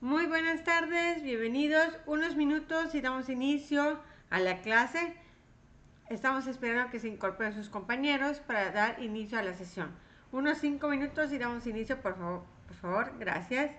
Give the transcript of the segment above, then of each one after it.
Muy buenas tardes, bienvenidos. Unos minutos y damos inicio a la clase. Estamos esperando que se incorporen sus compañeros para dar inicio a la sesión. Unos 5 minutos y damos inicio, por favor, gracias.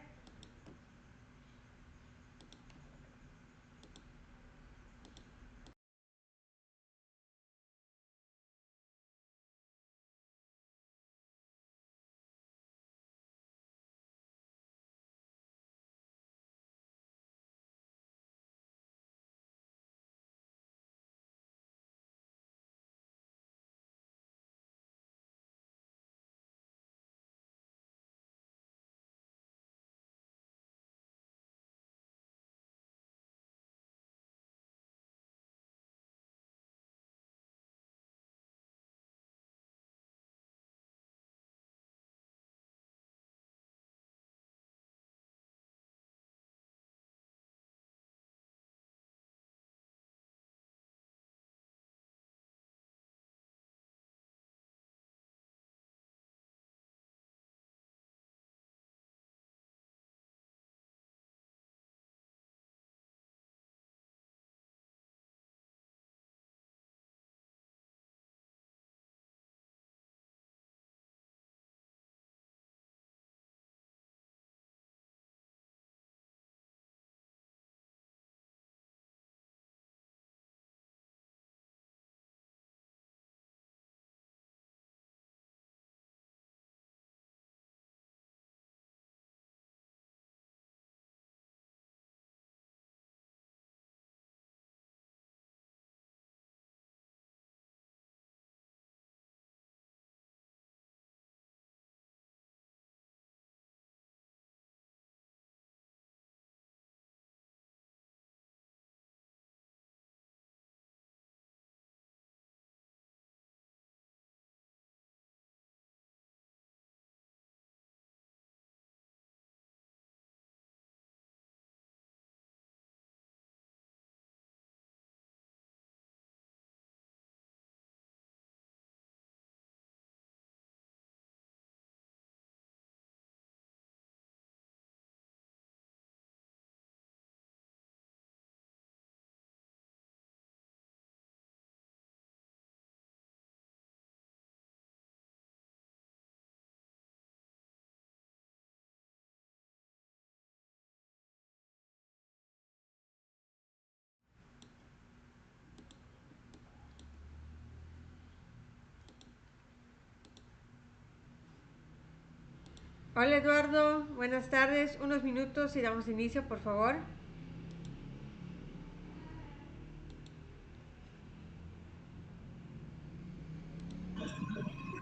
Hola Eduardo, buenas tardes. Unos minutos y damos inicio, por favor.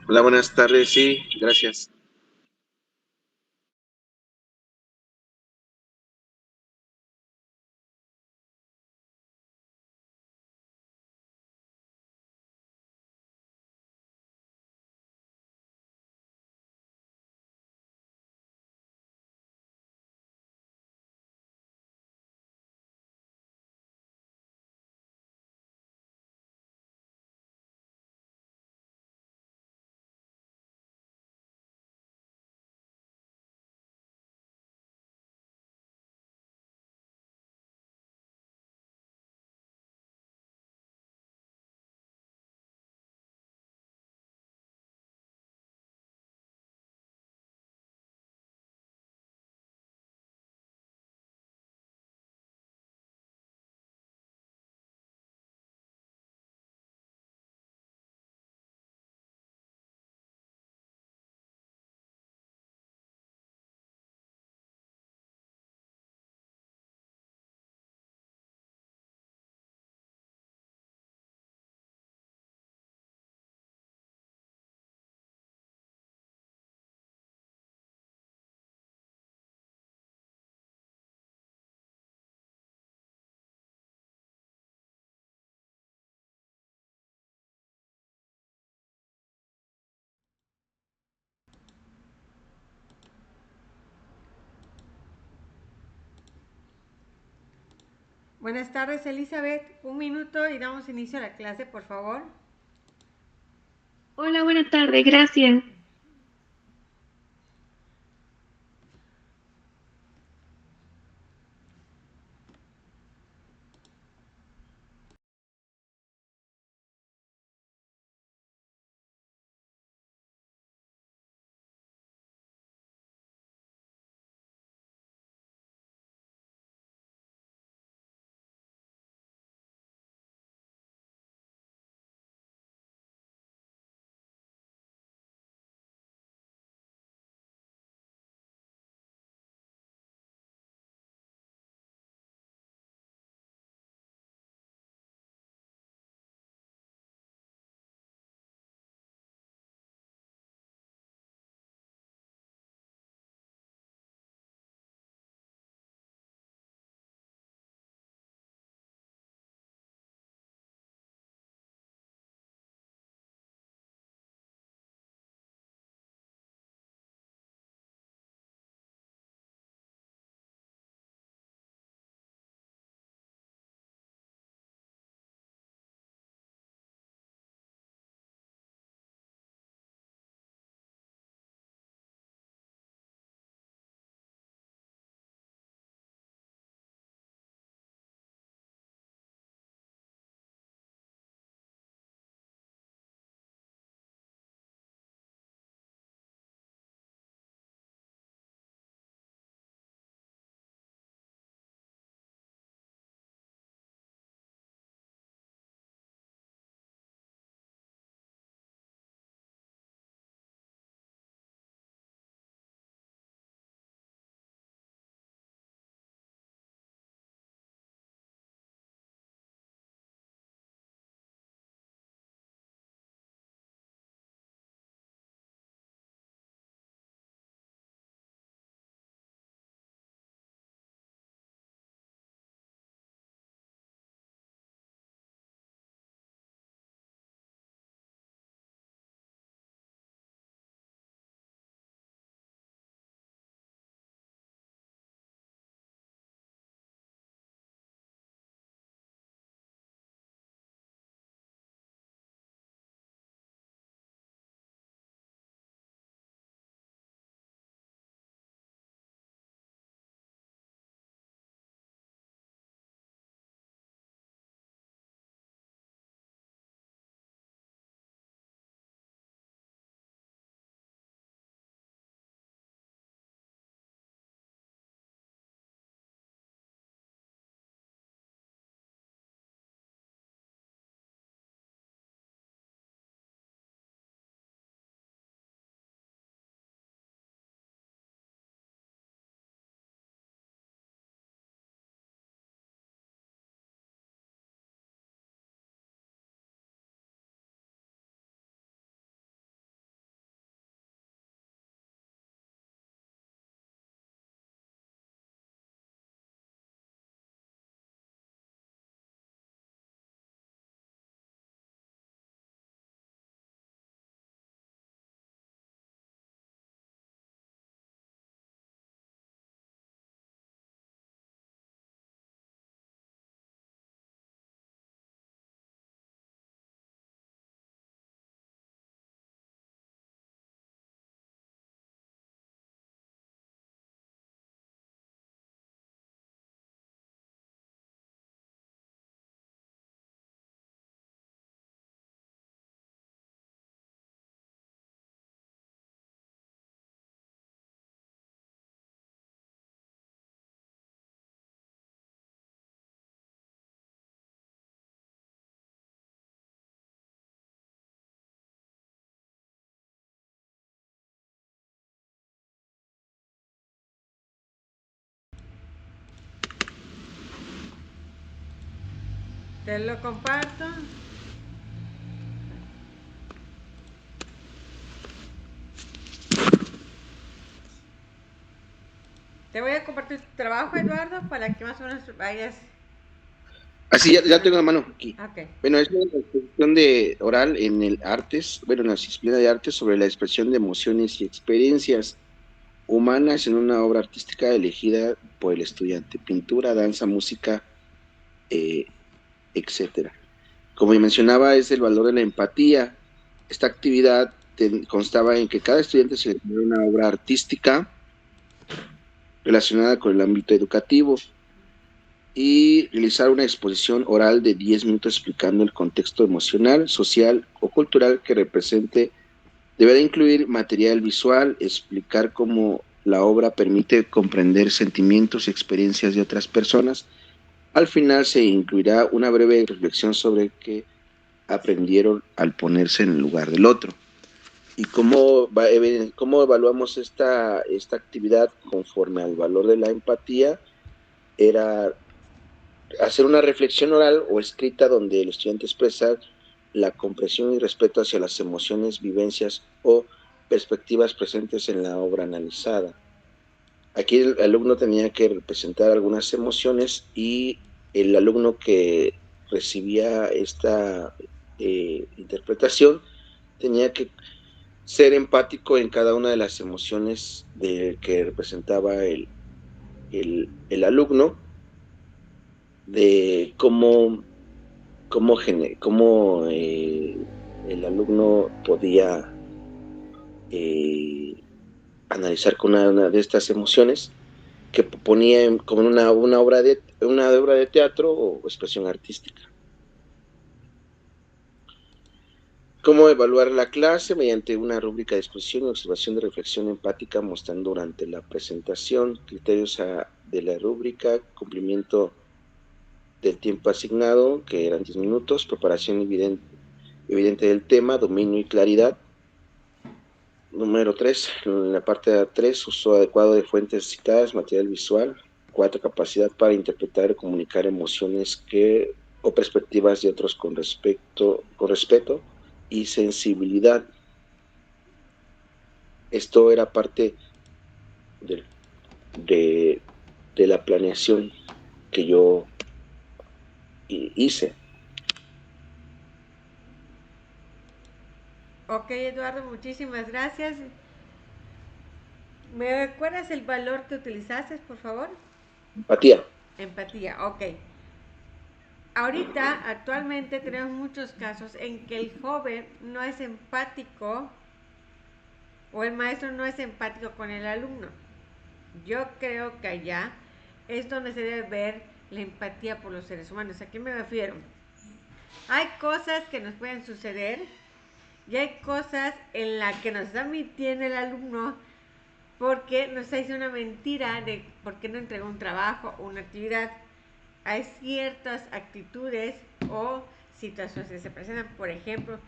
Hola, buenas tardes. Sí, gracias. Buenas tardes, Elizabeth. Un minuto y damos inicio a la clase, por favor. Hola, buenas tardes, gracias. Te lo comparto. Te voy a compartir tu trabajo, Eduardo, para que más o menos vayas. Así, ya tengo la mano aquí. Ok. Bueno, es una exposición de oral en el artes, bueno, en la disciplina de artes sobre la expresión de emociones y experiencias humanas en una obra artística elegida por el estudiante. Pintura, danza, música, eh, etcétera. Como mencionaba, es el valor de la empatía. Esta actividad constaba en que cada estudiante seleccionara una obra artística relacionada con el ámbito educativo y realizar una exposición oral de 10 minutos explicando el contexto emocional, social o cultural que represente. Deberá incluir material visual, explicar cómo la obra permite comprender sentimientos y experiencias de otras personas. Al final se incluirá una breve reflexión sobre qué aprendieron al ponerse en el lugar del otro. ¿Y cómo evaluamos esta actividad conforme al valor de la empatía? Era hacer una reflexión oral o escrita donde el estudiante expresa la comprensión y respeto hacia las emociones, vivencias o perspectivas presentes en la obra analizada. Aquí el alumno tenía que representar algunas emociones y el alumno que recibía esta interpretación tenía que ser empático en cada una de las emociones que representaba el alumno, de cómo el alumno podía eh, analizar con una de estas emociones que ponía como una obra de teatro o expresión artística. ¿Cómo evaluar la clase? Mediante una rúbrica de exposición y observación de reflexión empática, mostrando durante la presentación criterios de la rúbrica, cumplimiento del tiempo asignado, que eran 10 minutos, preparación evidente del tema, dominio y claridad. Número 3, en la parte 3, uso adecuado de fuentes citadas, material visual. 4, capacidad para interpretar y comunicar emociones o perspectivas de otros con respeto y sensibilidad. Esto era parte de, de la planeación que yo hice. Ok, Eduardo, muchísimas gracias. ¿Me recuerdas el valor que utilizaste, por favor? Empatía. Empatía, ok. Ahorita, actualmente, tenemos muchos casos en que el joven no es empático o el maestro no es empático con el alumno. Yo creo que allá es donde se debe ver la empatía por los seres humanos. ¿A qué me refiero? Hay cosas que nos pueden suceder y hay cosas en las que nos está mintiendo el alumno porque nos está diciendo una mentira de por qué no entregó un trabajo o una actividad. Hay ciertas actitudes o situaciones que se presentan, por ejemplo,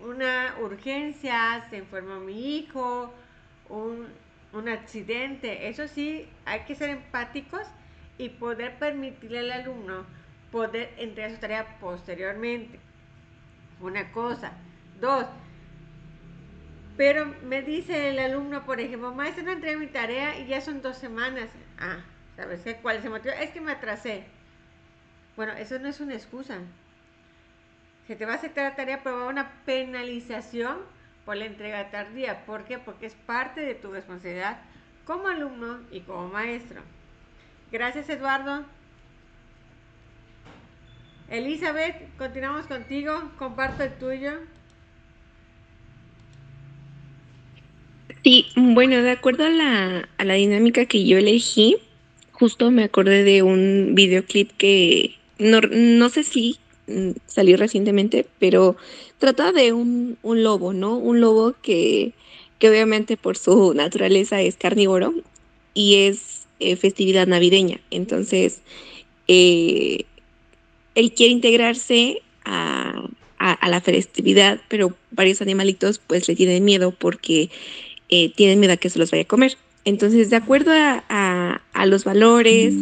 una urgencia, se enfermó mi hijo, un accidente. Eso sí, hay que ser empáticos y poder permitirle al alumno poder entregar su tarea posteriormente. Una cosa. Dos, pero me dice el alumno, por ejemplo, maestro, no entregué mi tarea y ya son 2 semanas. Ah, ¿sabes qué? ¿Cuál es el motivo? Es que me atrasé. Bueno, eso no es una excusa. Se te va a aceptar la tarea, pero va a haber una penalización por la entrega tardía. ¿Por qué? Porque es parte de tu responsabilidad como alumno y como maestro. Gracias, Eduardo. Elizabeth, continuamos contigo. Comparto el tuyo. Sí, bueno, de acuerdo a la dinámica que yo elegí, justo me acordé de un videoclip que no sé si salió recientemente, pero trata de un lobo, ¿no? Un lobo que obviamente por su naturaleza es carnívoro y es festividad navideña. Entonces, eh, él quiere integrarse a la festividad, pero varios animalitos pues le tienen miedo porque tienen miedo a que se los vaya a comer. Entonces, de acuerdo a los valores,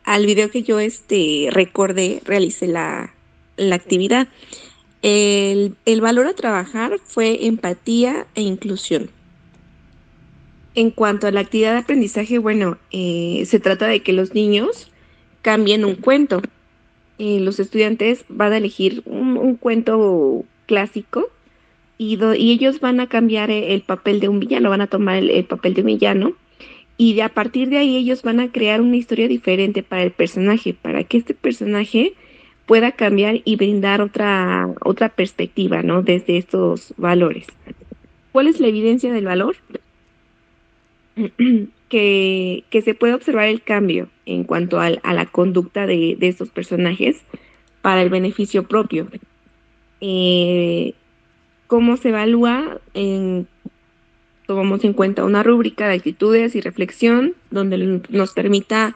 al video que yo recordé, realicé la actividad. El valor a trabajar fue empatía e inclusión. En cuanto a la actividad de aprendizaje, bueno, se trata de que los niños cambien un cuento. Los estudiantes van a elegir un cuento clásico y ellos van a cambiar el papel de un villano, van a tomar el papel de un villano a partir de ahí ellos van a crear una historia diferente para el personaje, para que este personaje pueda cambiar y brindar otra perspectiva, ¿no? Desde estos valores. ¿Cuál es la evidencia del valor? Que se puede observar el cambio en cuanto a la conducta de estos personajes para el beneficio propio. ¿Cómo se evalúa? Tomamos en cuenta una rúbrica de actitudes y reflexión donde nos permita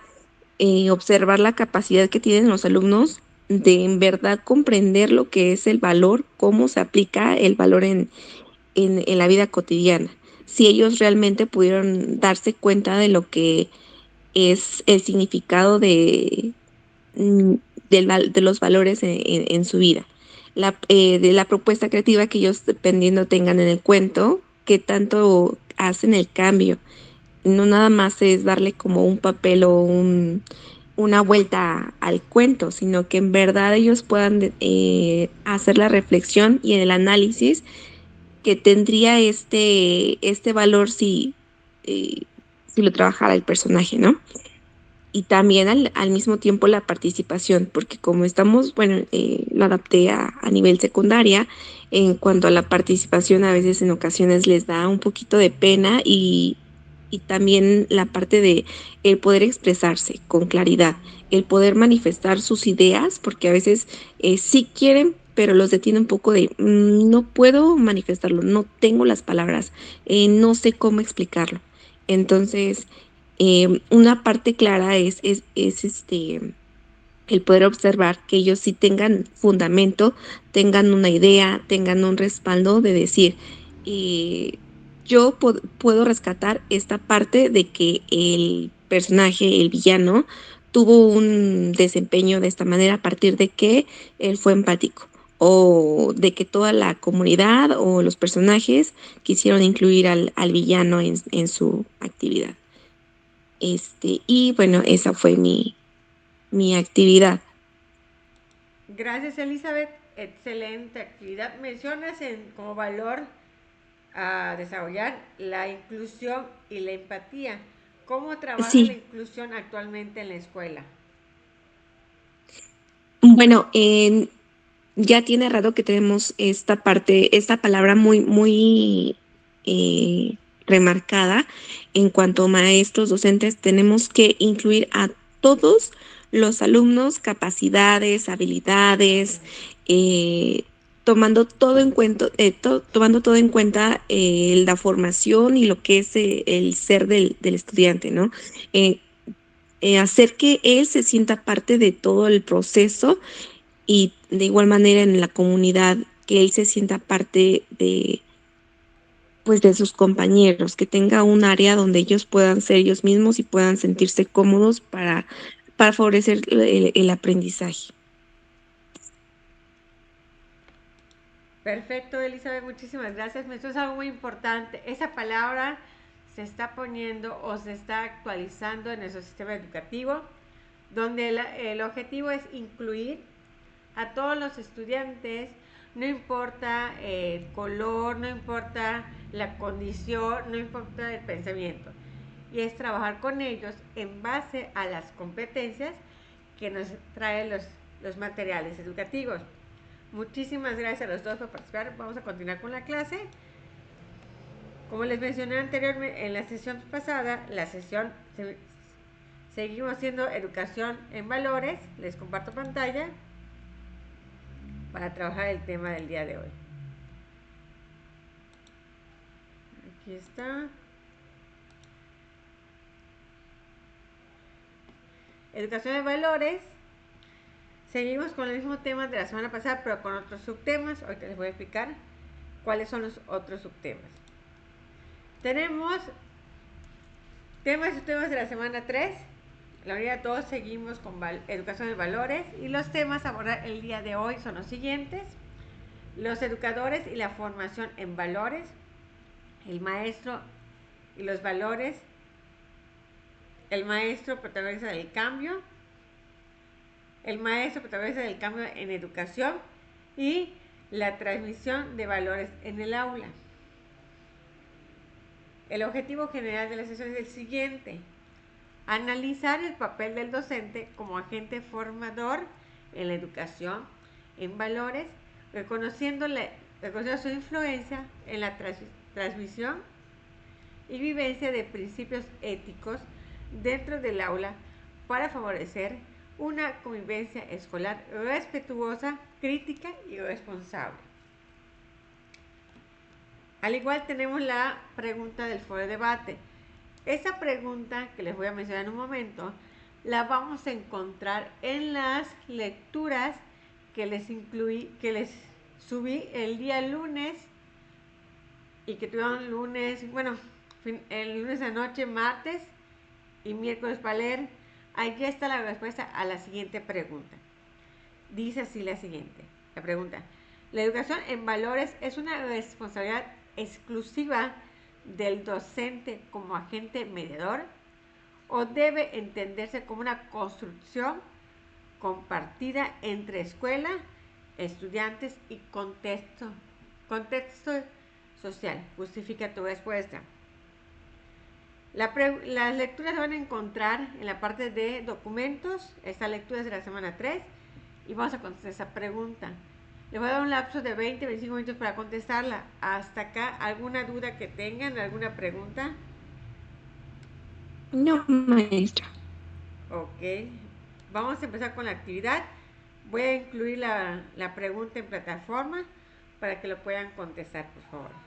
observar la capacidad que tienen los alumnos de en verdad comprender lo que es el valor, cómo se aplica el valor en la vida cotidiana. Si ellos realmente pudieron darse cuenta de lo que es el significado de los valores en su vida. De la propuesta creativa que ellos dependiendo tengan en el cuento, que tanto hacen el cambio. No nada más es darle como un papel o una vuelta al cuento, sino que en verdad ellos puedan hacer la reflexión y el análisis que tendría este valor si lo trabajara el personaje, ¿no? Y también al mismo tiempo la participación, porque como estamos, bueno, lo adapté a nivel secundaria, en cuanto a la participación a veces en ocasiones les da un poquito de pena y también la parte de el poder expresarse con claridad, el poder manifestar sus ideas, porque a veces sí quieren, pero los detiene un poco de no puedo manifestarlo, no tengo las palabras, no sé cómo explicarlo. Entonces, una parte clara es el poder observar que ellos sí tengan fundamento, tengan una idea, tengan un respaldo de decir, yo puedo rescatar esta parte de que el personaje, el villano, tuvo un desempeño de esta manera a partir de que él fue empático o de que toda la comunidad o los personajes quisieron incluir al villano en su actividad. Y bueno, esa fue mi actividad. Gracias, Elizabeth. Excelente actividad. Mencionas como valor a desarrollar la inclusión y la empatía. ¿Cómo trabaja la Sí, inclusión actualmente en la escuela? bueno, ya tiene rato que tenemos esta parte, esta palabra muy remarcada en cuanto a maestros, docentes, tenemos que incluir a todos los alumnos, capacidades, habilidades, eh, tomando todo en cuenta, tomando todo en cuenta la formación y lo que es el ser del estudiante, ¿no? Eh, hacer que él se sienta parte de todo el proceso y de igual manera en la comunidad que él se sienta parte pues de sus compañeros, que tenga un área donde ellos puedan ser ellos mismos y puedan sentirse cómodos para favorecer el aprendizaje. Perfecto, Elizabeth, muchísimas gracias. Esto es algo muy importante. Esa palabra se está poniendo o se está actualizando en nuestro sistema educativo, donde el objetivo es incluir a todos los estudiantes, no importa el color, no importa la condición, no importa el pensamiento. Y es trabajar con ellos en base a las competencias que nos traen los materiales educativos. Muchísimas gracias a los dos por participar. Vamos a continuar con la clase. Como les mencioné anteriormente en la sesión pasada, seguimos haciendo educación en valores. Les comparto pantalla para trabajar el tema del día de hoy. Aquí está. Educación de valores. Seguimos con el mismo tema de la semana pasada, pero con otros subtemas. Ahorita les voy a explicar cuáles son los otros subtemas. Tenemos temas y subtemas de la semana 3. la unidad 2 seguimos con educación de valores y los temas a abordar el día de hoy son los siguientes: los educadores y la formación en valores, el maestro y los valores, el maestro protagonista del cambio, el maestro protagonista del cambio en educación y la transmisión de valores en el aula. El objetivo general de la sesión es el siguiente: analizar el papel del docente como agente formador en la educación, en valores, reconociendo su influencia en la transmisión y vivencia de principios éticos dentro del aula para favorecer una convivencia escolar respetuosa, crítica y responsable. Al igual tenemos la pregunta del foro de debate. Esa pregunta que les voy a mencionar en un momento la vamos a encontrar en las lecturas que les subí el día lunes y que tuvieron lunes, bueno, el lunes anoche, martes y miércoles para leer. Allí está la respuesta a la siguiente pregunta. Dice así la pregunta: ¿la educación en valores es una responsabilidad exclusiva del docente como agente mediador o debe entenderse como una construcción compartida entre escuela, estudiantes y contexto social? Justifica tu respuesta. Las lecturas se van a encontrar en la parte de documentos. Esta lectura es de la semana 3 y vamos a contestar esa pregunta. Les voy a dar un lapso de 20-25 minutos para contestarla. Hasta acá, ¿alguna duda que tengan? ¿Alguna pregunta? No, maestra. Ok. Vamos a empezar con la actividad. Voy a incluir la pregunta en plataforma para que lo puedan contestar, por favor.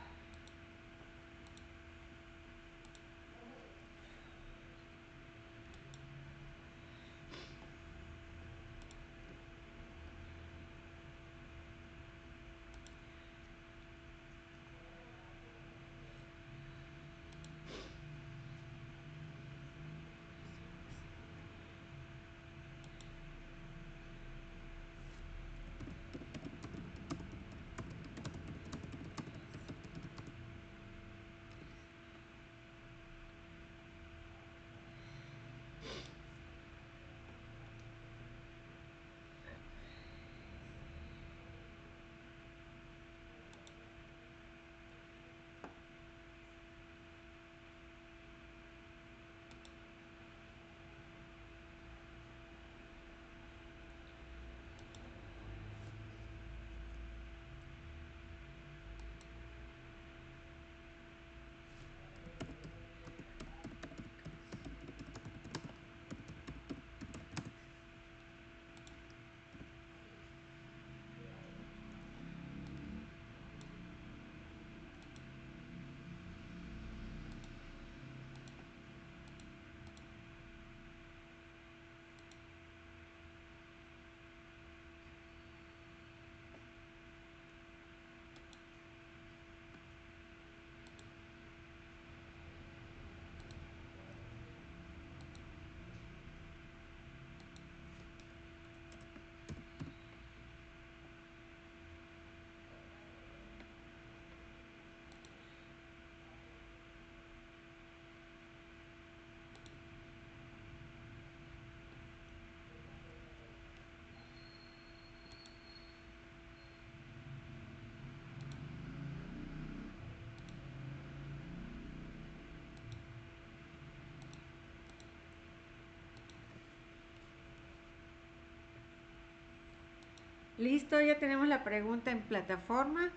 Listo, ya tenemos la pregunta en plataforma.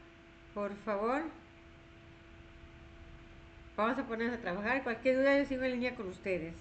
Por favor, vamos a ponernos a trabajar. Cualquier duda, yo sigo en línea con ustedes.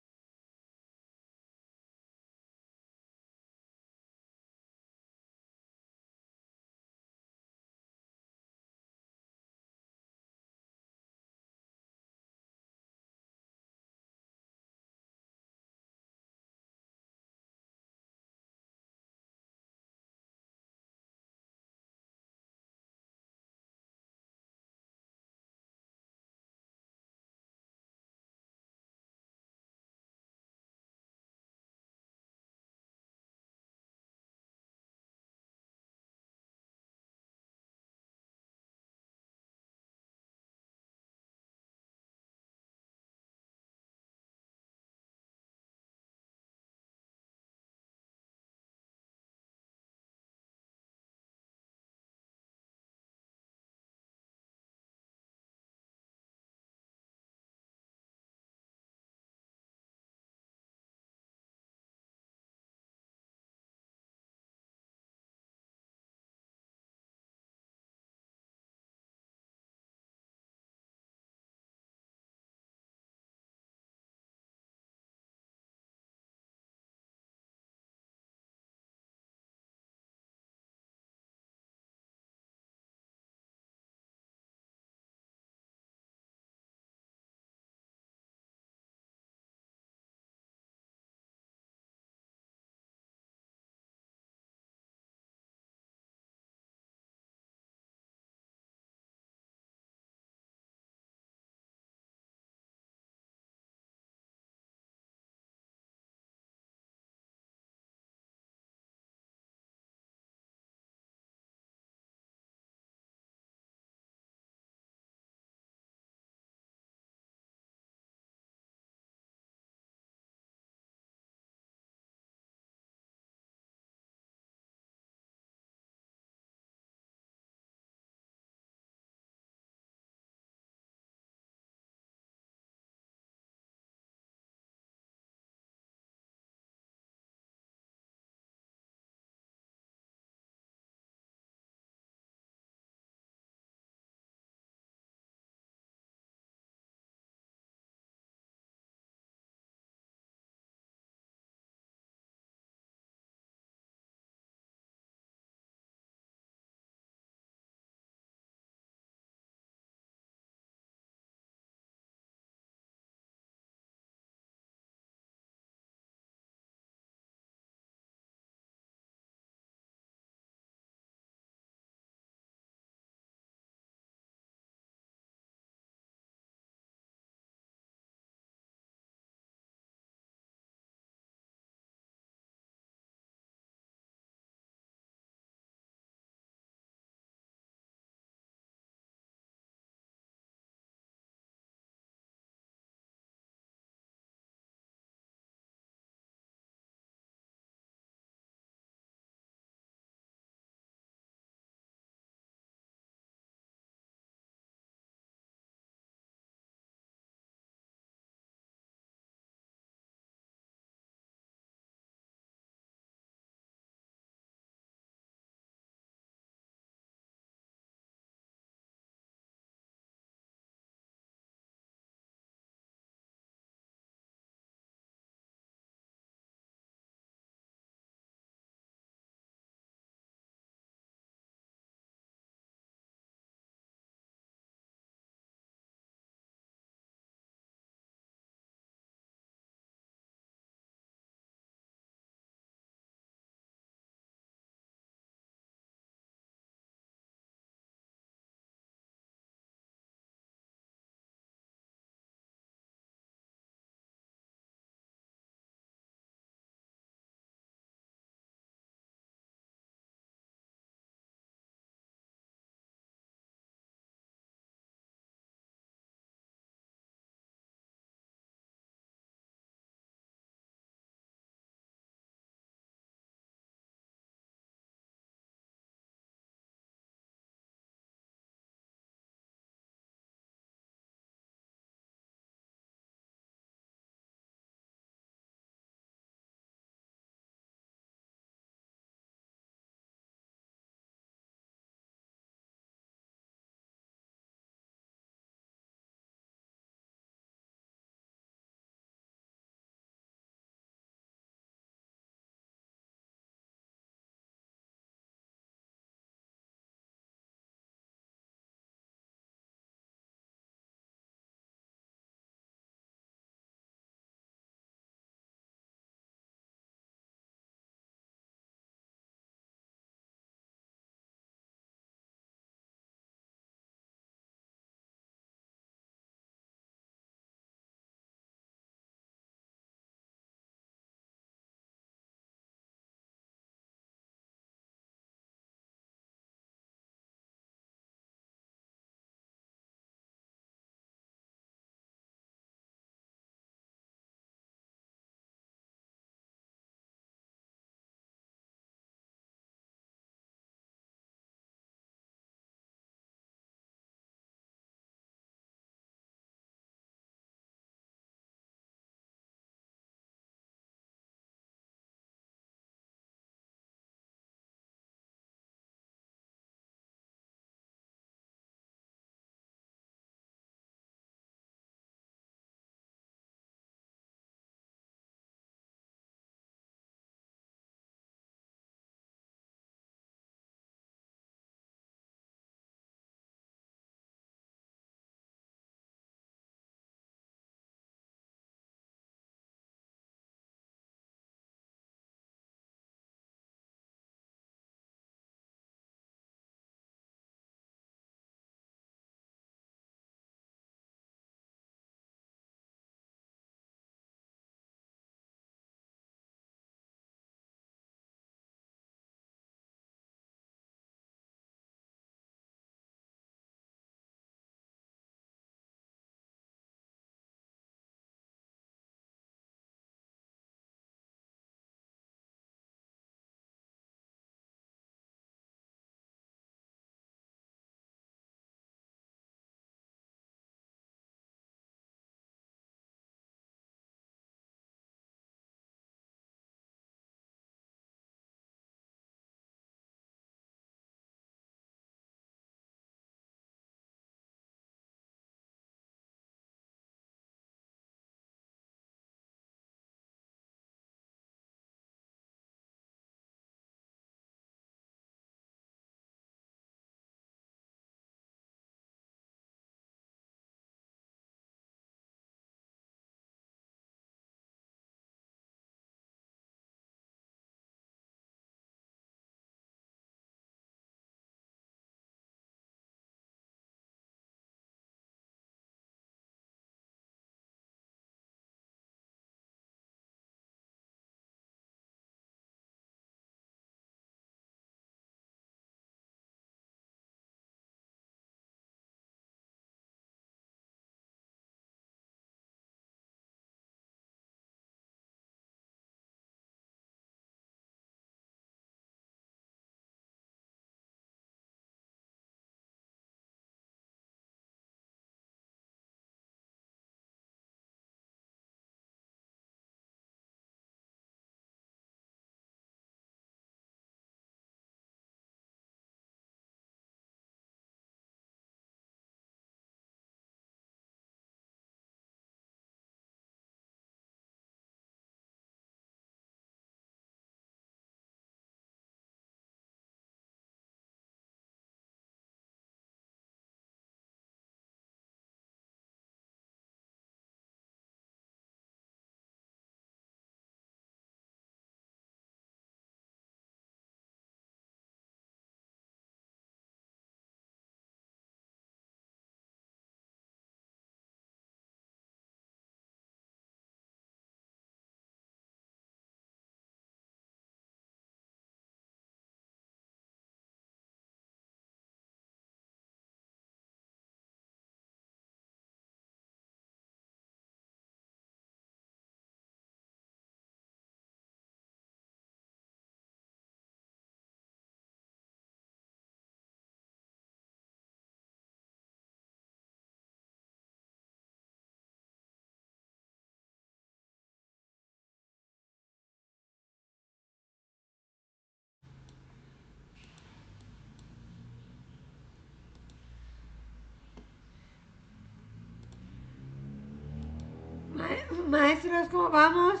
Maestros, ¿cómo vamos?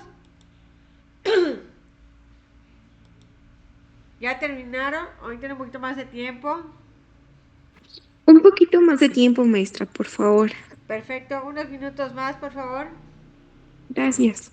¿Ya terminaron? Hoy tienen un poquito más de tiempo. Un poquito más de tiempo, maestra, por favor. Perfecto, unos minutos más, por favor. Gracias.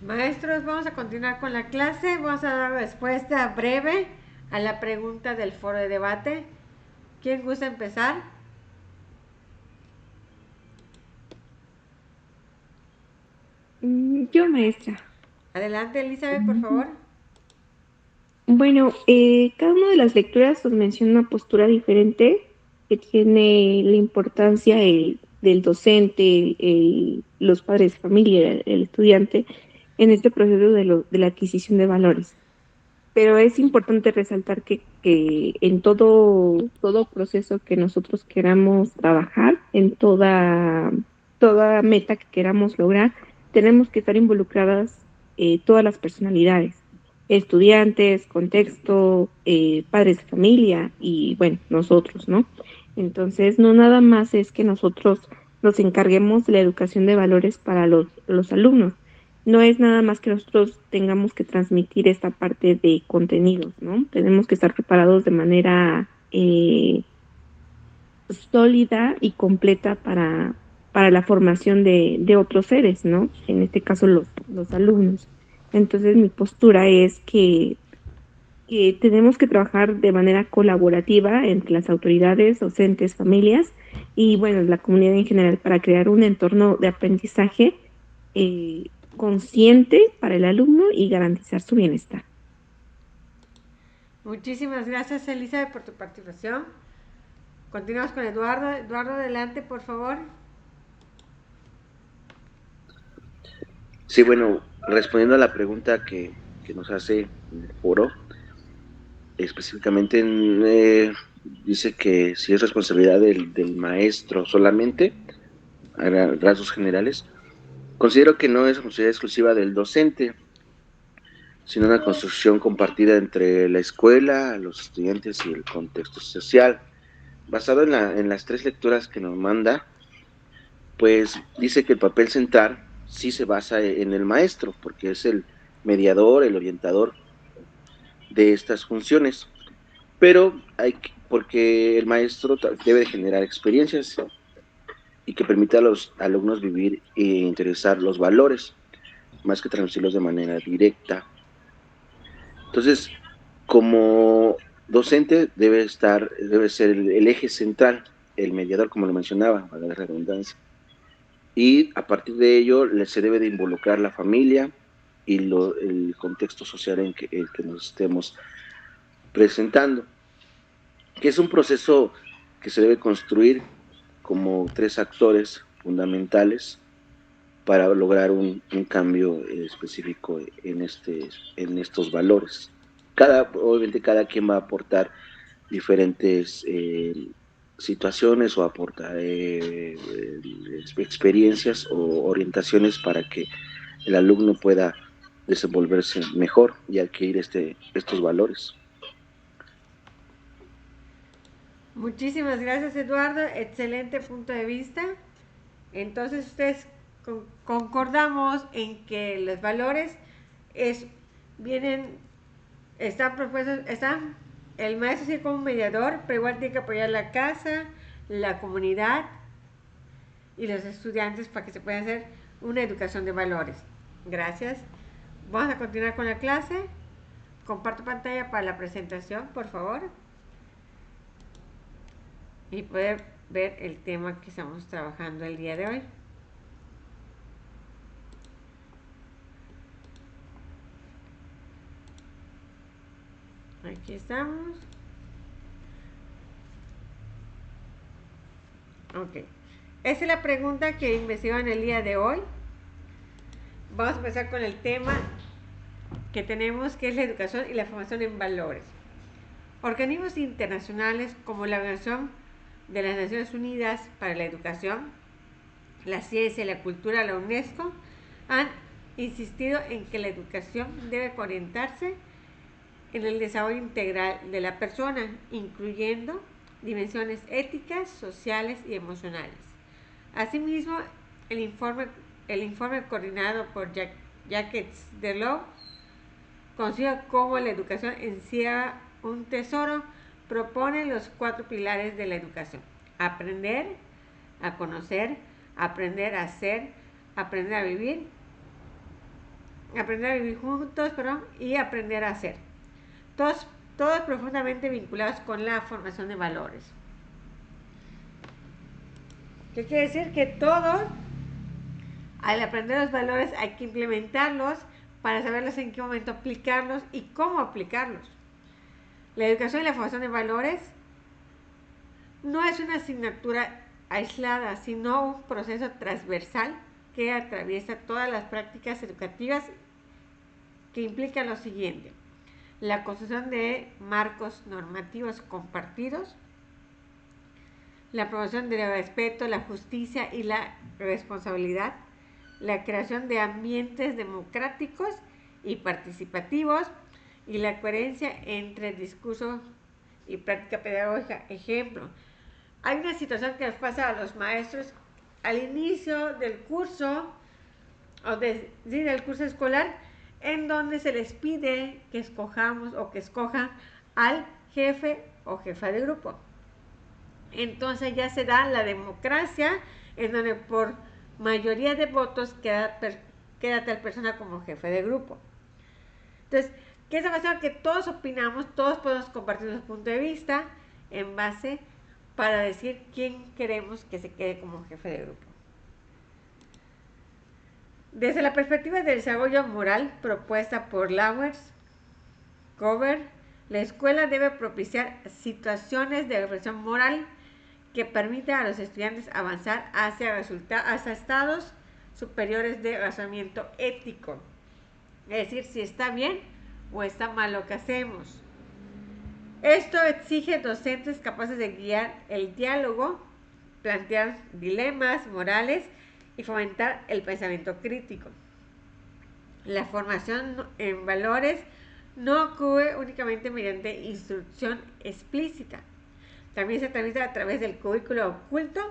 Maestros, vamos a continuar con la clase. Vamos a dar respuesta breve a la pregunta del foro de debate. ¿Quién gusta empezar? Yo, maestra. Adelante, Elizabeth, por favor. Bueno, cada una de las lecturas nos menciona una postura diferente que tiene la importancia del docente, los padres de familia, el estudiante, en este proceso de la adquisición de valores. Pero es importante resaltar que en todo proceso que nosotros queramos trabajar, en toda meta que queramos lograr, tenemos que estar involucradas todas las personalidades, estudiantes, contexto, padres de familia y bueno, nosotros, ¿no? Entonces, no nada más es que nosotros nos encarguemos de la educación de valores para los alumnos, no es nada más que nosotros tengamos que transmitir esta parte de contenidos, ¿no? Tenemos que estar preparados de manera sólida y completa para la formación de otros seres, ¿no? En este caso los alumnos. Entonces mi postura es que tenemos que trabajar de manera colaborativa entre las autoridades, docentes, familias y, bueno, la comunidad en general para crear un entorno de aprendizaje consciente para el alumno y garantizar su bienestar. Muchísimas gracias, Elizabeth, por tu participación. Continuamos con Eduardo. Eduardo, adelante, por favor. Sí, bueno, respondiendo a la pregunta que nos hace en el foro, específicamente dice que si es responsabilidad del maestro solamente, a rasgos generales, considero que no es responsabilidad exclusiva del docente, sino una construcción compartida entre la escuela, los estudiantes y el contexto social. Basado en las tres lecturas que nos manda, pues dice que el papel central sí se basa en el maestro, porque es el mediador, el orientador de estas funciones, pero porque el maestro debe de generar experiencias y que permita a los alumnos vivir e interesar los valores, más que transmitirlos de manera directa. Entonces, como docente debe ser el eje central, el mediador, como lo mencionaba, a la redundancia. Y a partir de ello se debe de involucrar la familia y el contexto social en el que nos estemos presentando, que es un proceso que se debe construir como tres actores fundamentales para lograr un cambio específico en estos valores. Obviamente cada quien va a aportar diferentes situaciones o aportar experiencias o orientaciones para que el alumno pueda desenvolverse mejor y adquirir estos valores. Muchísimas gracias, Eduardo. Excelente punto de vista. Entonces, ustedes concordamos en que los valores están propuestos, el maestro sí como un mediador, pero igual tiene que apoyar la casa, la comunidad y los estudiantes para que se pueda hacer una educación de valores. Gracias. Vamos a continuar con la clase. Comparto pantalla para la presentación, por favor. Y poder ver el tema que estamos trabajando el día de hoy. Aquí estamos. Ok. Esa es la pregunta que investigan el día de hoy. Vamos a empezar con el tema que tenemos, que es la educación y la formación en valores. Organismos internacionales como la Organización de las Naciones Unidas para la Educación, la Ciencia y la Cultura, la UNESCO, han insistido en que la educación debe orientarse en el desarrollo integral de la persona, incluyendo dimensiones éticas, sociales y emocionales. Asimismo, el informe coordinado por Jacques Delors, conocido como la educación encierra un tesoro, propone los 4 pilares de la educación: aprender a conocer, aprender a ser, aprender a vivir aprender a vivir juntos, y aprender a hacer. Todos profundamente vinculados con la formación de valores. ¿Qué quiere decir? Que todos, al aprender los valores, hay que implementarlos para saberlos en qué momento aplicarlos y cómo aplicarlos. La educación y la formación de valores no es una asignatura aislada, sino un proceso transversal que atraviesa todas las prácticas educativas, que implica lo siguiente: la construcción de marcos normativos compartidos, la promoción del respeto, la justicia y la responsabilidad, la creación de ambientes democráticos y participativos, y la coherencia entre discurso y práctica pedagógica. Ejemplo: hay una situación que les pasa a los maestros al inicio del curso del curso escolar, en donde se les pide que escojamos o que escojan al jefe o jefa de grupo. Entonces ya se da la democracia, en donde por mayoría de votos queda tal persona como jefe de grupo. Entonces, ¿qué está pasando? Que todos opinamos, todos podemos compartir nuestro punto de vista en base para decir quién queremos que se quede como jefe de grupo. Desde la perspectiva del desarrollo moral propuesta por Lawrence Cover, la escuela debe propiciar situaciones de reflexión moral que permitan a los estudiantes avanzar hacia estados superiores de razonamiento ético. Es decir, si está bien o está mal lo que hacemos. Esto exige docentes capaces de guiar el diálogo, plantear dilemas morales y fomentar el pensamiento crítico. La formación en valores no ocurre únicamente mediante instrucción explícita. También se transmite a través del currículo oculto,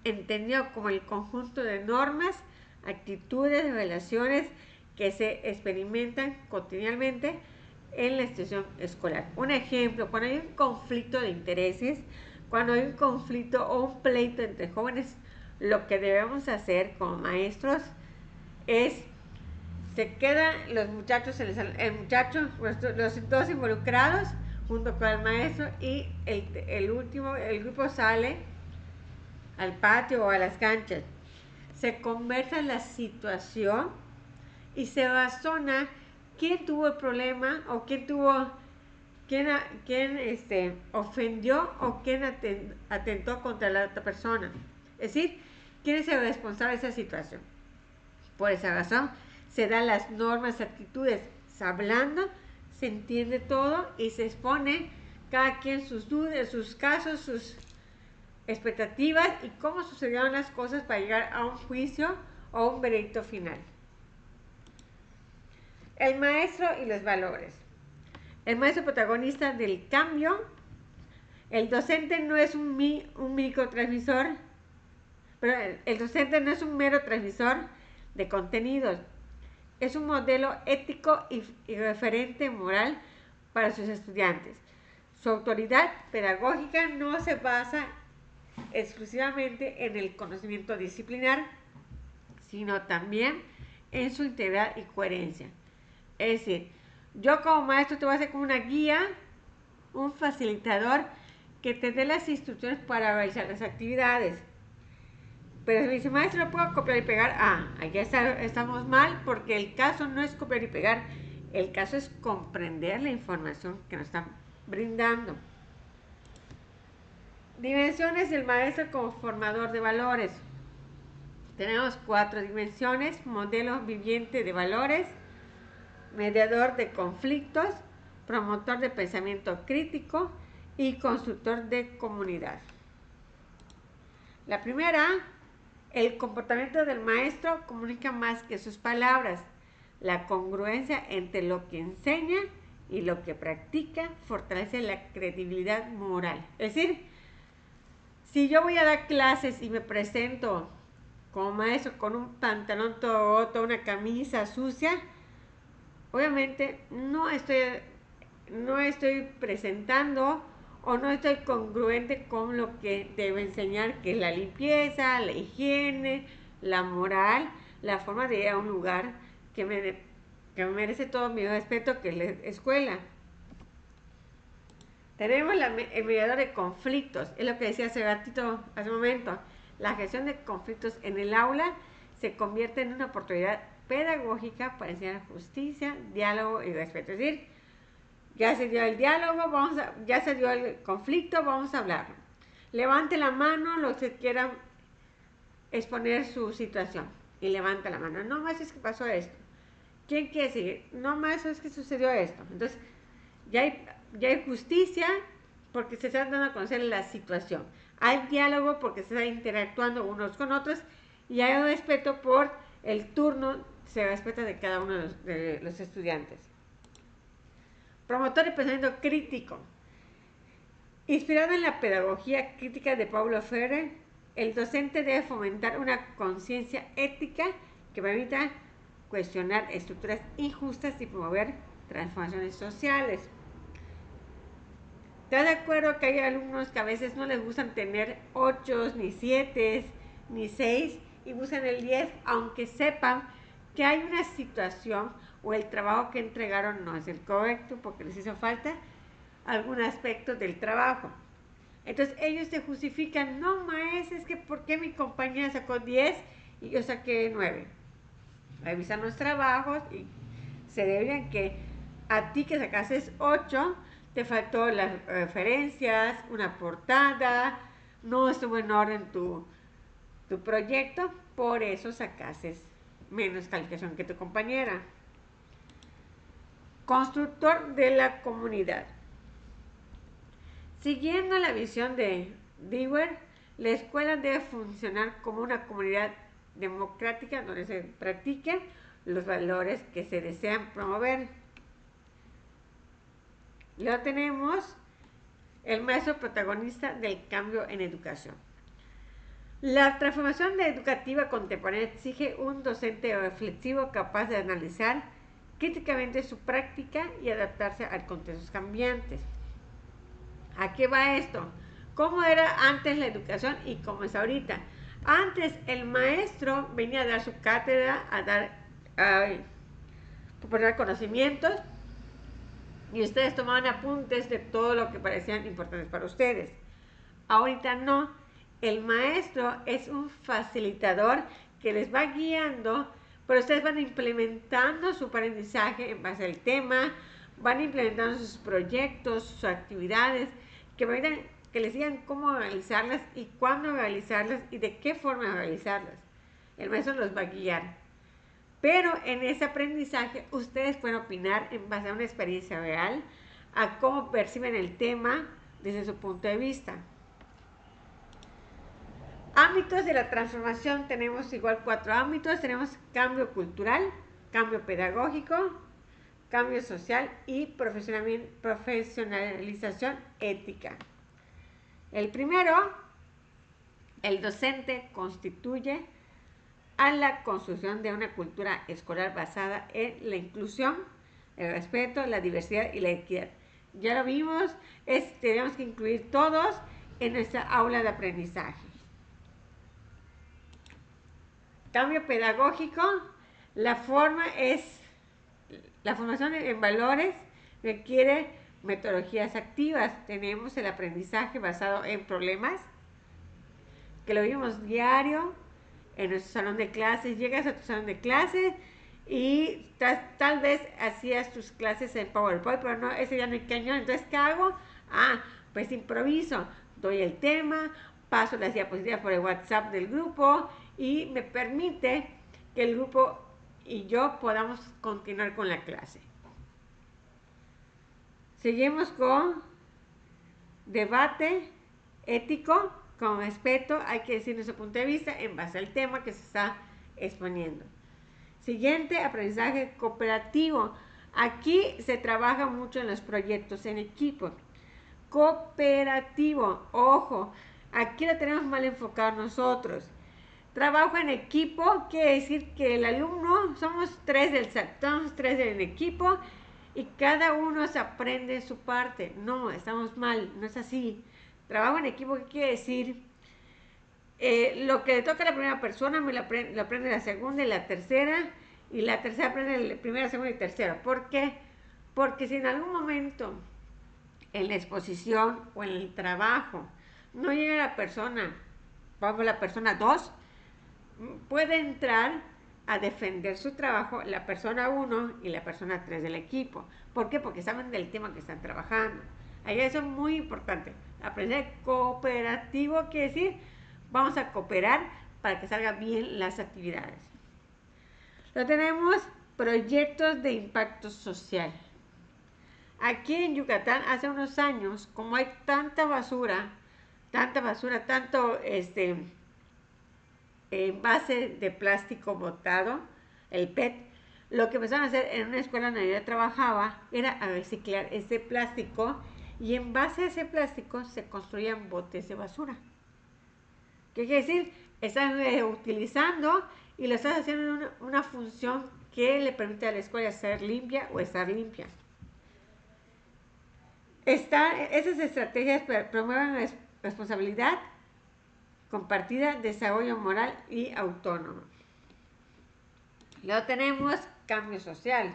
entendido como el conjunto de normas, actitudes, relaciones que se experimentan cotidianamente en la institución escolar. Un ejemplo: cuando hay un conflicto de intereses, cuando hay un conflicto o un pleito entre jóvenes, lo que debemos hacer como maestros es, se quedan los muchachos, los dos involucrados junto con el maestro, y el grupo sale al patio o a las canchas. Se conversa la situación y se razona quién tuvo el problema, o quién ofendió, o quién atentó contra la otra persona. Es decir, quién es el responsable de esa situación. Por esa razón se dan las normas, actitudes. Hablando se entiende todo y se expone cada quien sus dudas, sus casos, sus expectativas y cómo sucedieron las cosas para llegar a un juicio o un veredicto final. El maestro y los valores. El maestro protagonista del cambio. El docente no es un microtransmisor, pero el docente no es un mero transmisor de contenidos. Es un modelo ético y referente moral para sus estudiantes. Su autoridad pedagógica no se basa exclusivamente en el conocimiento disciplinar, sino también en su integridad y coherencia. Es decir, yo como maestro te voy a hacer como una guía, un facilitador que te dé las instrucciones para realizar las actividades. Pero si me dice: maestro, ¿no puedo copiar y pegar? Allá estamos mal, porque el caso no es copiar y pegar. El caso es comprender la información que nos están brindando. Dimensiones del maestro como formador de valores. Tenemos 4 dimensiones: modelo viviente de valores, mediador de conflictos, promotor de pensamiento crítico y constructor de comunidad. La primera: el comportamiento del maestro comunica más que sus palabras. La congruencia entre lo que enseña y lo que practica fortalece la credibilidad moral. Es decir, si yo voy a dar clases y me presento como maestro con un pantalón todo roto, una camisa sucia, obviamente no estoy presentando o no estoy congruente con lo que debo enseñar, que es la limpieza, la higiene, la moral, la forma de ir a un lugar que me merece todo mi respeto, que es la escuela. Tenemos el mediador de conflictos, es lo que decía hace un momento. La gestión de conflictos en el aula se convierte en una oportunidad pedagógica para enseñar justicia, diálogo y respeto. Es decir, ya se dio el diálogo, ya se dio el conflicto, vamos a hablarlo. Levante la mano los que quieran exponer su situación. Y levanta la mano. No más es que pasó esto. ¿Quién quiere seguir? No más es que sucedió esto. Entonces, ya hay justicia porque se está dando a conocer la situación. Hay diálogo porque se está interactuando unos con otros. Y hay respeto por el turno, se respeta de cada uno de los estudiantes. Promotor de pensamiento crítico. Inspirado en la pedagogía crítica de Paulo Freire, el docente debe fomentar una conciencia ética que permita cuestionar estructuras injustas y promover transformaciones sociales. ¿Estás de acuerdo que hay alumnos que a veces no les gustan tener 8, ni 7, ni 6 y buscan el 10, aunque sepan que hay una situación o el trabajo que entregaron no es el correcto porque les hizo falta algún aspecto del trabajo? Entonces ellos se justifican, no maestro, es que ¿por qué mi compañera sacó 10 y yo saqué 9? Revisan los trabajos y se deberían que a ti que sacases 8, te faltó las referencias, una portada, no estuvo en orden tu proyecto, por eso sacases menos calificación que tu compañera. Constructor de la comunidad. Siguiendo la visión de Dewey, la escuela debe funcionar como una comunidad democrática donde se practiquen los valores que se desean promover. Luego tenemos el maestro protagonista del cambio en educación. La transformación educativa contemporánea exige un docente reflexivo capaz de analizar críticamente su práctica y adaptarse a contextos cambiantes. ¿A qué va esto? ¿Cómo era antes la educación y cómo es ahorita? Antes el maestro venía a dar su cátedra, a proporcionar conocimientos y ustedes tomaban apuntes de todo lo que parecían importantes para ustedes. Ahorita no. El maestro es un facilitador que les va guiando, pero ustedes van implementando su aprendizaje en base al tema, van implementando sus proyectos, sus actividades, que les digan cómo realizarlas y cuándo realizarlas y de qué forma realizarlas. El maestro los va a guiar. Pero en ese aprendizaje ustedes pueden opinar en base a una experiencia real, a cómo perciben el tema desde su punto de vista. Ámbitos de la transformación, tenemos igual 4 ámbitos. Tenemos cambio cultural, cambio pedagógico, cambio social y profesionalización ética. El primero, el docente constituye a la construcción de una cultura escolar basada en la inclusión, el respeto, la diversidad y la equidad. Ya lo vimos, tenemos que incluir todos en nuestra aula de aprendizaje. Cambio pedagógico, la formación en valores requiere metodologías activas. Tenemos el aprendizaje basado en problemas, que lo vimos diario en nuestro salón de clases. Llegas a tu salón de clases y tal vez hacías tus clases en PowerPoint, pero no, ese día no hay cañón. Entonces, ¿qué hago? Pues improviso, doy el tema, paso las diapositivas por el WhatsApp del grupo y me permite que el grupo y yo podamos continuar con la clase. Seguimos con debate ético, con respeto, hay que decir nuestro punto de vista en base al tema que se está exponiendo. Siguiente, aprendizaje cooperativo. Aquí se trabaja mucho en los proyectos en equipo. Cooperativo, ojo, aquí lo tenemos mal enfocado nosotros. Trabajo en equipo quiere decir que el alumno, somos 3 del equipo y cada uno se aprende su parte. No, estamos mal, no es así. Trabajo en equipo, ¿qué quiere decir? Lo que le toca a la primera persona me lo aprende la segunda y la tercera y la tercera aprende el primero, segundo y tercero. ¿Por qué? Porque si en algún momento en la exposición o en el trabajo no llega la persona, vamos, la persona 2, puede entrar a defender su trabajo la persona 1 y la persona 3 del equipo. ¿Por qué? Porque saben del tema que están trabajando. Ahí eso es muy importante. Aprender cooperativo quiere decir, vamos a cooperar para que salgan bien las actividades. Lo tenemos, proyectos de impacto social. Aquí en Yucatán, hace unos años, como hay tanta basura, tanto envase de plástico botado, el PET, lo que empezaron a hacer en una escuela donde yo trabajaba era a reciclar ese plástico y en base a ese plástico se construían botes de basura. ¿Qué quiere decir? Están utilizando y lo están haciendo una función que le permite a la escuela ser limpia o estar limpia. Esas estrategias promueven responsabilidad compartida, desarrollo moral y autónomo. Luego tenemos cambio social.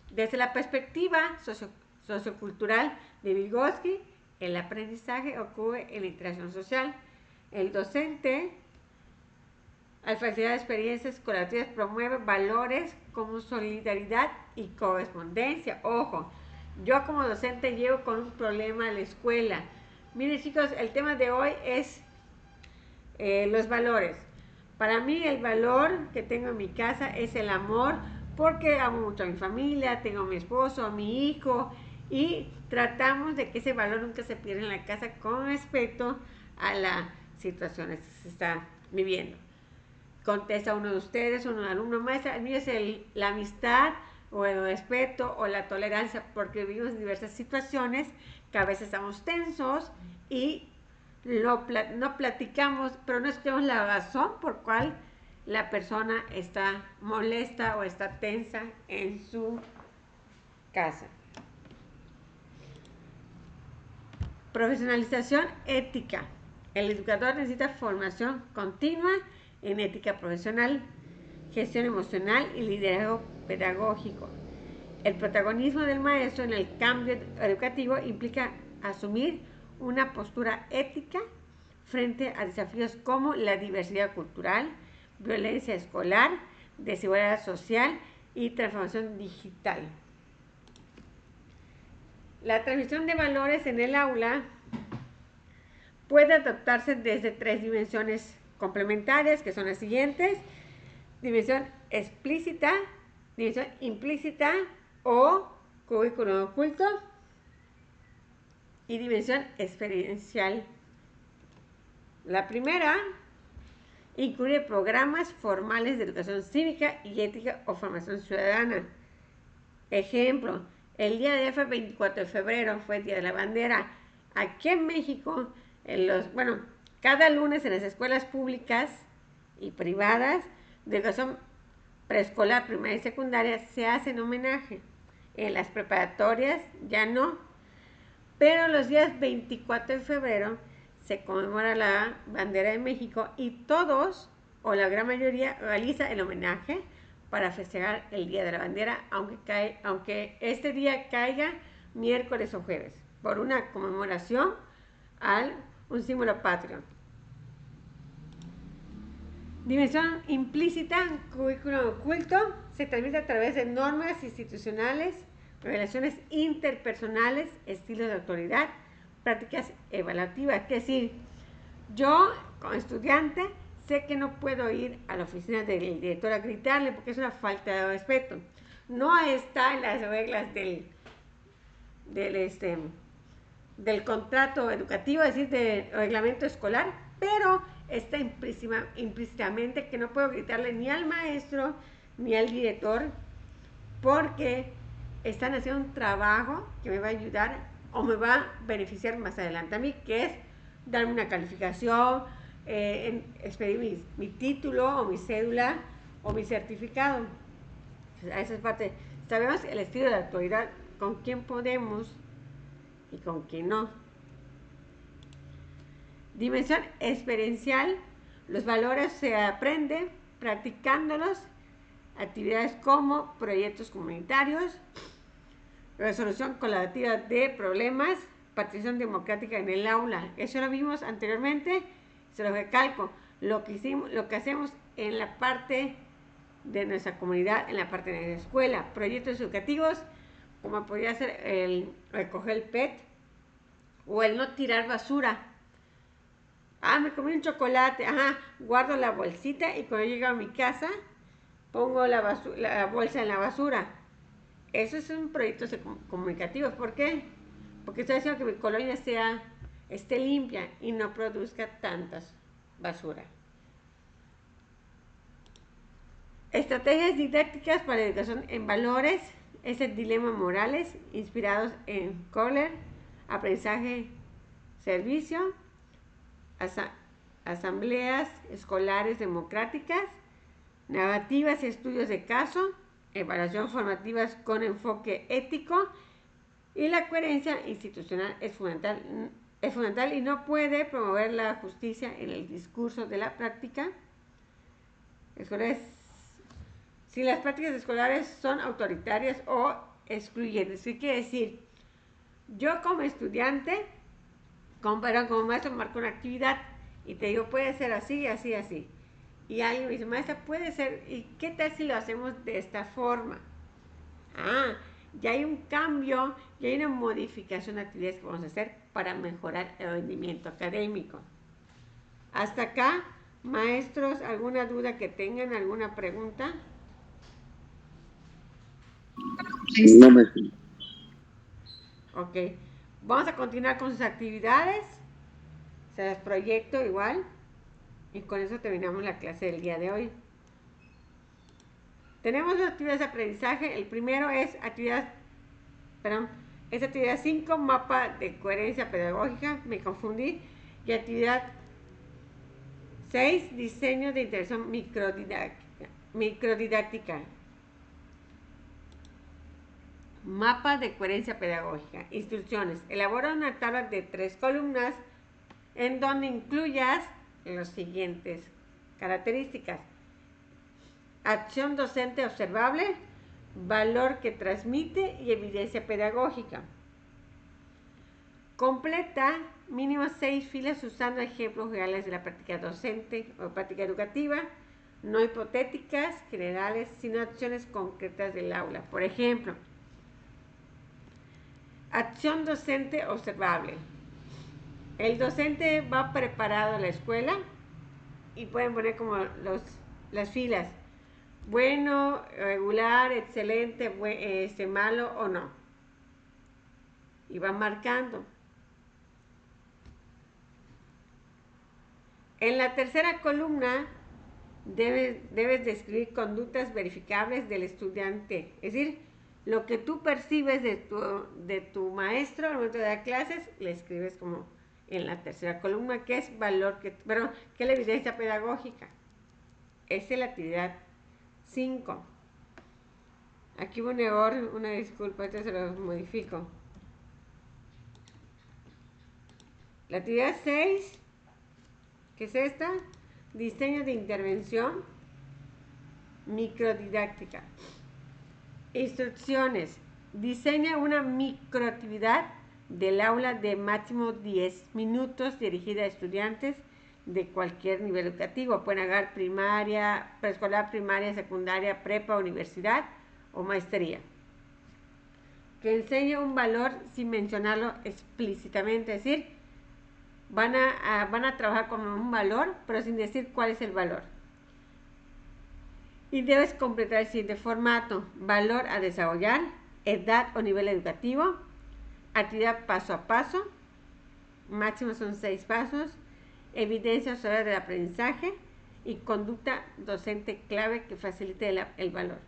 Desde la perspectiva sociocultural de Vygotsky, el aprendizaje ocurre en la interacción social. El docente, al facilitar experiencias colaborativas, promueve valores como solidaridad y correspondencia. Ojo, yo como docente llego con un problema a la escuela. Miren chicos, el tema de hoy es los valores. Para mí el valor que tengo en mi casa es el amor, porque amo mucho a mi familia, tengo a mi esposo, a mi hijo, y tratamos de que ese valor nunca se pierda en la casa con respecto a las situaciones que se está viviendo. Contesta uno de ustedes, uno alumno maestra, el mío es la amistad o el respeto o la tolerancia, porque vivimos diversas situaciones que a veces estamos tensos y no platicamos, pero no escuchamos la razón por cual la persona está molesta o está tensa en su casa. Profesionalización ética. El educador necesita formación continua en ética profesional, gestión emocional y liderazgo pedagógico. El protagonismo del maestro en el cambio educativo implica asumir una postura ética frente a desafíos como la diversidad cultural, violencia escolar, desigualdad social y transformación digital. La transmisión de valores en el aula puede adoptarse desde 3 dimensiones complementarias, que son las siguientes: dimensión explícita, dimensión implícita o currículum oculto, y dimensión experiencial. La primera incluye programas formales de educación cívica y ética o formación ciudadana. Ejemplo, el día de hoy fue 24 de febrero, fue el Día de la Bandera. Aquí en México, cada lunes en las escuelas públicas y privadas de educación preescolar, primaria y secundaria se hacen homenaje. En las preparatorias ya no. Pero los días 24 de febrero se conmemora la bandera de México y todos, o la gran mayoría, realiza el homenaje para festejar el Día de la Bandera, aunque este día caiga miércoles o jueves, por una conmemoración a un símbolo patrio. Dimensión implícita, currículum oculto, se transmite a través de normas institucionales, relaciones interpersonales, estilos de autoridad, prácticas evaluativas. Es decir, yo como estudiante sé que no puedo ir a la oficina del director a gritarle porque es una falta de respeto. No está en las reglas del contrato educativo, es decir, del reglamento escolar, pero está implícitamente que no puedo gritarle ni al maestro ni al director porque están haciendo un trabajo que me va a ayudar o me va a beneficiar más adelante a mí, que es darme una calificación, expedir mi título o mi cédula o mi certificado. A esa es parte. Sabemos el estilo de autoridad, con quién podemos y con quién no. Dimensión experiencial. Los valores se aprenden practicándolos actividades como proyectos comunitarios, resolución colaborativa de problemas, participación democrática en el aula. Eso lo vimos anteriormente, se lo recalco. Lo que hacemos en la parte de nuestra comunidad, en la parte de la escuela, proyectos educativos, como podría ser el recoger el PET o el no tirar basura. Me comí un chocolate, guardo la bolsita y cuando llego a mi casa pongo la bolsa en la basura. Eso es un proyecto comunicativo. ¿Por qué? Porque estoy haciendo que mi colonia esté limpia y no produzca tantas basura. Estrategias didácticas para la educación en valores, es el dilema morales, inspirados en Kohler, aprendizaje, servicio, asambleas escolares democráticas, narrativas y estudios de caso, evaluación formativas con enfoque ético, y la coherencia institucional es fundamental y no puede promover la justicia en el discurso de la práctica escolares. Si las prácticas escolares son autoritarias o excluyentes, ¿qué quiere decir? Yo como estudiante, como maestro, marco una actividad y te digo, puede ser así, así, así. Y alguien me dice, maestra, puede ser, ¿y qué tal si lo hacemos de esta forma? Ya hay un cambio, ya hay una modificación de actividades que vamos a hacer para mejorar el rendimiento académico. Hasta acá, maestros, ¿alguna duda que tengan? ¿Alguna pregunta? No me... Ok, vamos a continuar con sus actividades. Se las proyecto igual. Y con eso terminamos la clase del día de hoy. Tenemos dos actividades de aprendizaje. El primero es actividad 5, mapa de coherencia pedagógica. Me confundí. Y actividad 6, diseño de interacción microdidáctica. Mapa de coherencia pedagógica. Instrucciones. Elabora una tabla de 3 columnas en donde incluyas las siguientes características: acción docente observable, valor que transmite y evidencia pedagógica. Completa mínimo 6 filas usando ejemplos reales de la práctica docente o práctica educativa, no hipotéticas, generales, sino acciones concretas del aula. Por ejemplo, acción docente observable. El docente va preparado a la escuela y pueden poner como las filas: bueno, regular, excelente, malo o no. Y van marcando. En la tercera columna debes describir conductas verificables del estudiante. Es decir, lo que tú percibes de tu maestro al momento de dar clases, le escribes como en la tercera columna, que es que es la evidencia pedagógica. Esa es la actividad 5. Aquí hubo un error, una disculpa, entonces se lo modifico. La actividad 6, ¿qué es esta? Diseño de intervención microdidáctica. Instrucciones. Diseña una microactividad del aula de máximo 10 minutos dirigida a estudiantes de cualquier nivel educativo. Pueden agarrar primaria, preescolar, primaria, secundaria, prepa, universidad o maestría. Que enseñe un valor sin mencionarlo explícitamente, es decir, van a trabajar con un valor, pero sin decir cuál es el valor. Y debes completar el siguiente formato: valor a desarrollar, edad o nivel educativo, actividad paso a paso, máximo son 6 pasos, evidencia sobre el aprendizaje y conducta docente clave que facilite el valor.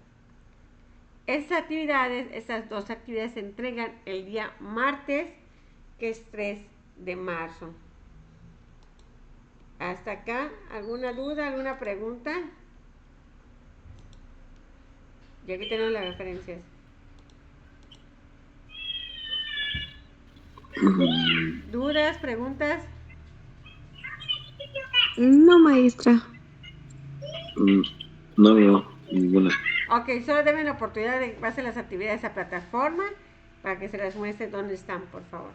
Estas dos actividades se entregan el día martes, que es 3 de marzo. Hasta acá, ¿alguna duda, alguna pregunta? Y aquí tenemos las referencias. ¿Dudas, preguntas? No, maestra. No veo ninguna. Ok, solo deben la oportunidad de que pasen las actividades a plataforma para que se las muestre dónde están, por favor.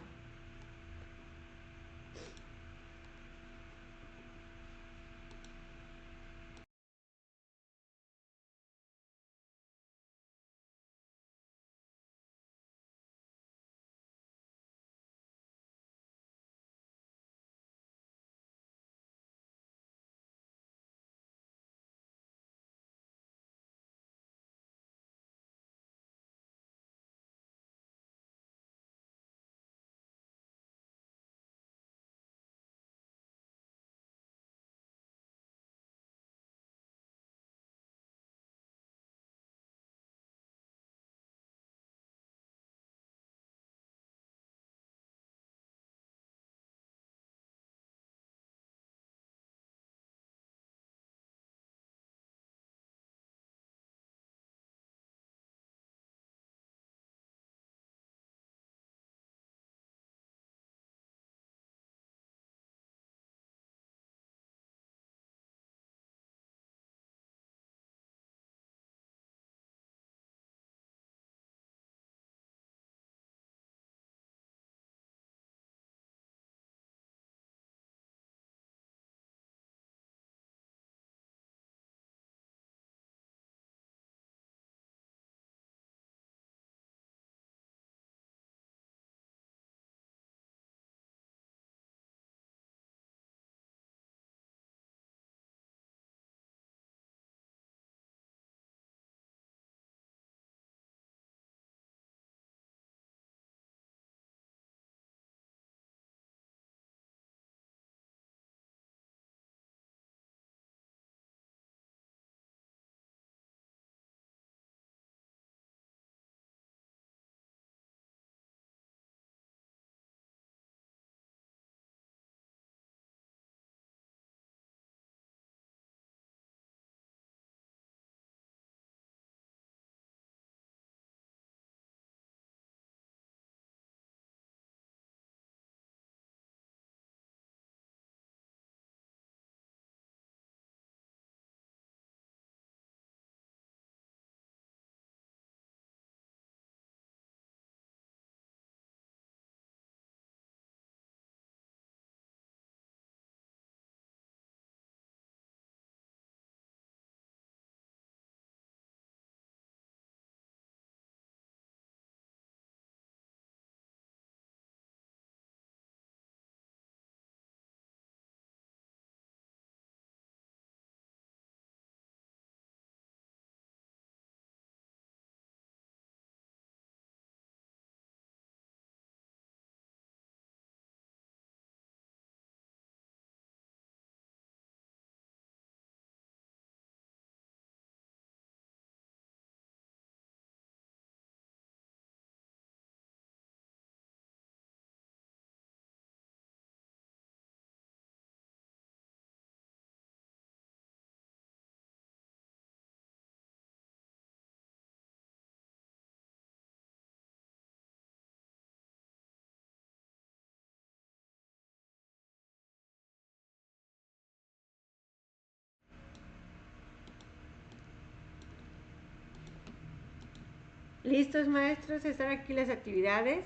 ¿Listos, maestros? Están aquí las actividades,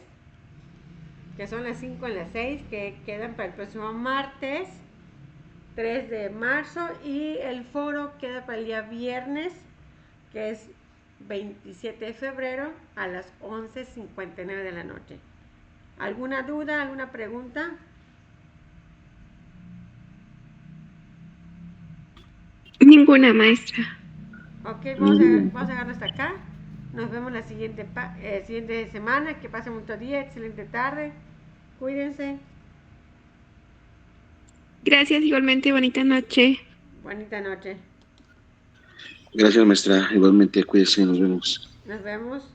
que son las 5 y las 6, que quedan para el próximo martes 3 de marzo, y el foro queda para el día viernes, que es 27 de febrero a las 11:59 de la noche. ¿Alguna duda, alguna pregunta? Ninguna, maestra. Ok, vamos a dejarlo hasta acá. Nos vemos la siguiente semana. Que pasen un buen día, excelente tarde. Cuídense. Gracias, igualmente, bonita noche. Bonita noche. Gracias, maestra. Igualmente, cuídese, nos vemos. Nos vemos.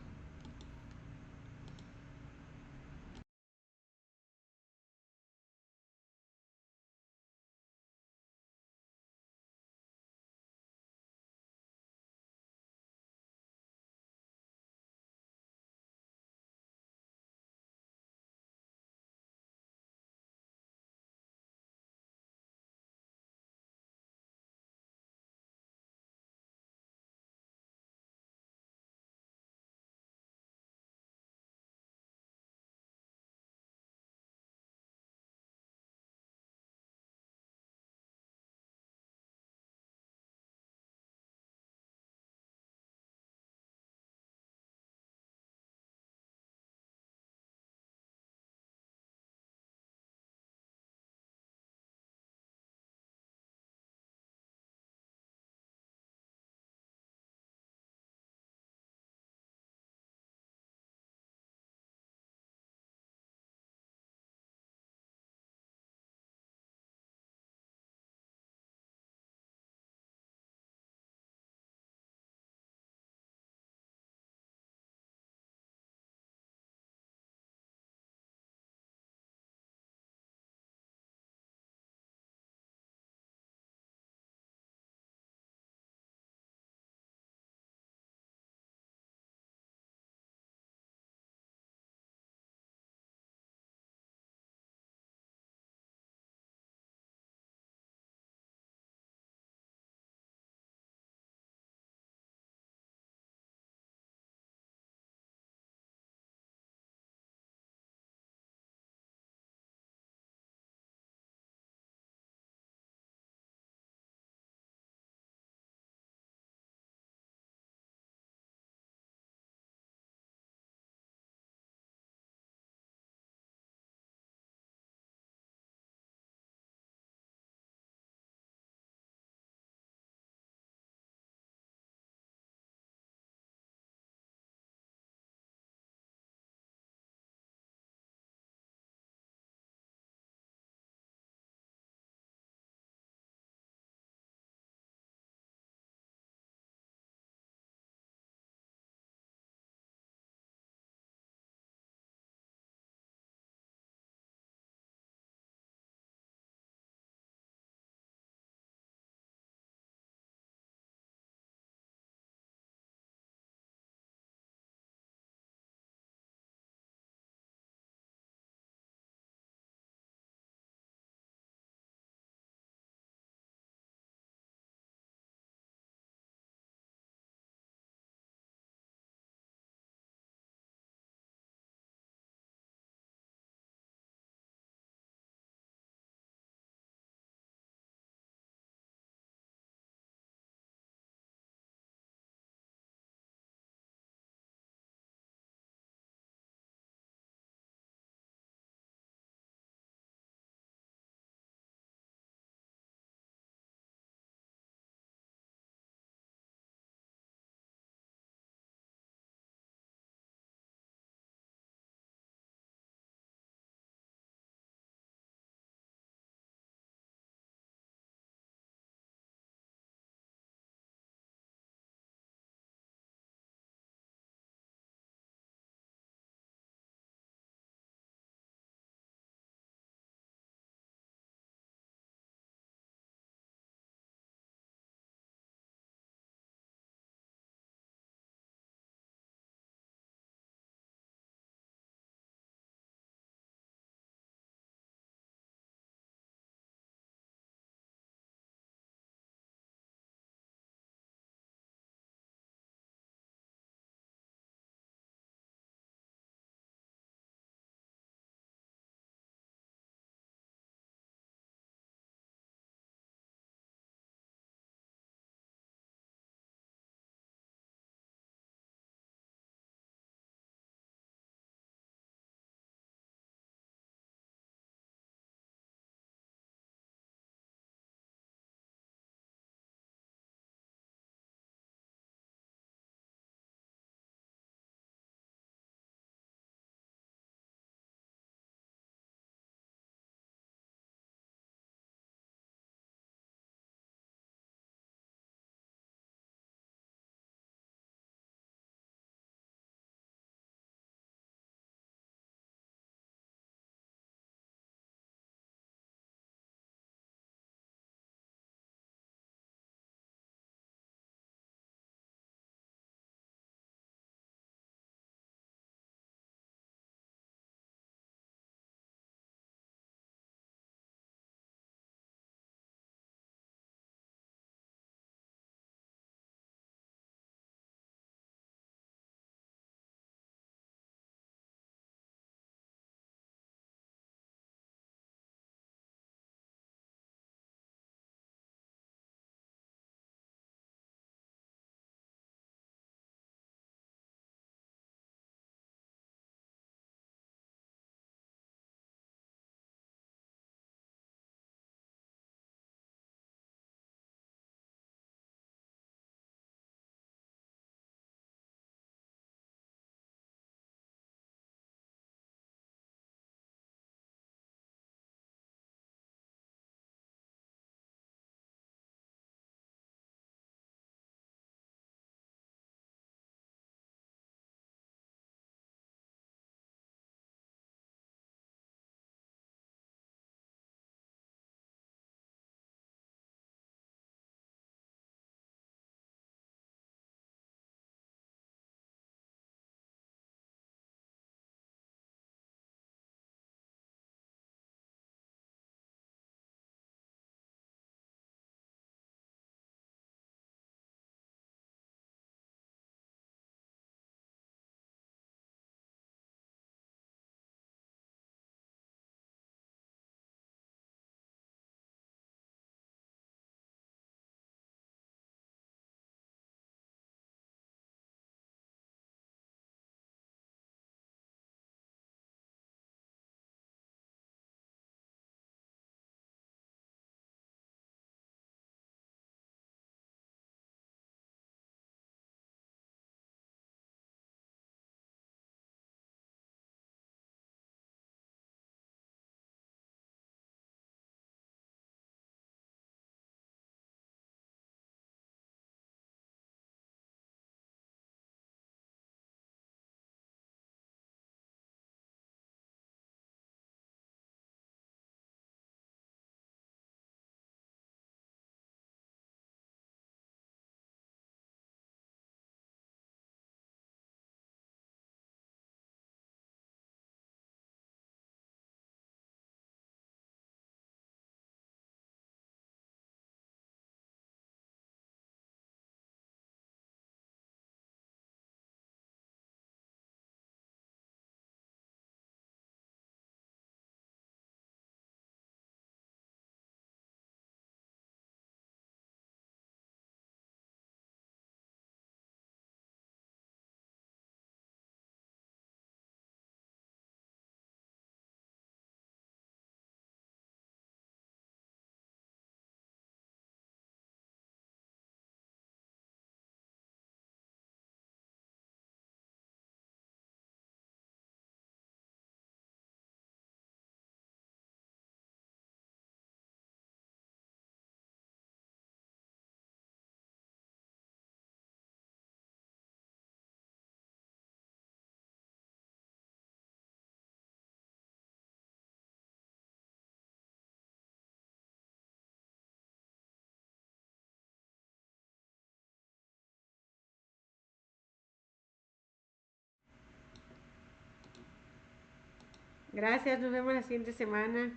Gracias, nos vemos la siguiente semana.